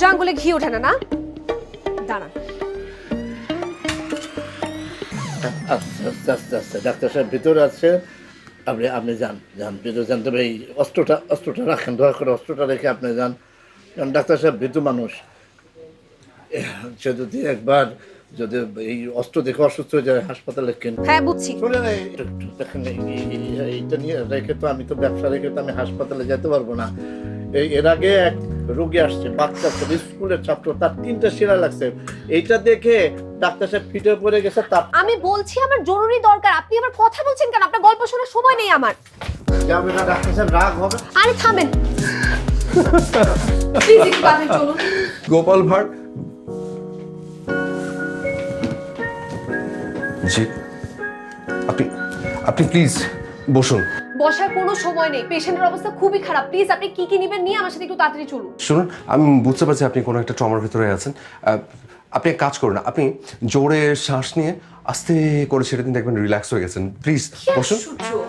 সোজা আঙ্গুলে ঘি ওঠে না, না? দাঁড়ান। আচ্ছা আচ্ছা আচ্ছা, ডাক্তার সাহেব ভিতরে আছে, আপনি আপনি যান যান ভিতরে যান। তবে এই অস্ত্রটা রাখেন, দয়া করে অস্ত্রটা রেখে আপনি যান। কারণ ডাক্তার সাহেব ভীতু মানুষ, সে যদি একবার যদি এই অস্ত্র দেখে অসুস্থ হয়ে যায় হাসপাতালে কেন। হ্যাঁ বুঝছি। শুনেন দেখেন এইটা নিয়ে রেখে তো আমি তো ব্যবসা রেখে তো আমি হাসপাতালে যেতে পারবো না। এর আগে এক রোগী আসছে, বাচ্চা ছেলে, স্কুলের ছাত্র, তার 3টা শিরা লাগছে। এইটা দেখে ডাক্তার সাহেব ফিটে পড়ে গেছে। তার আমি বলছি আমার জরুরি দরকার, আপনি আবার কথা বলছেন কেন? আপনার গল্প শোনার সময় নেই আমার। যাবে না, ডাক্তার সাহেব রাগ হবে। আরে থামেন প্লিজ, একটু বাসায় চলুন। গোপাল ভাঁড়। জি, আপনি আপনি প্লিজ বসুন। বসার কোনো সময় নেই, পেশেন্টের অবস্থা খুবই খারাপ। প্লিজ আপনি কি কি নেবেন নিয়ে আমার সাথে একটু তাড়াতাড়ি চলুন। শুনুন, আমি বুঝতে পারছি আপনি কোনো একটা ট্রমার ভিতরে আছেন। আপনি এক কাজ করুন, আপনি জোরে শ্বাস নিয়ে আস্তে করে ছেড়ে দিন, দেখবেন রিল্যাক্স হয়ে গেছেন। প্লিজ বসুন।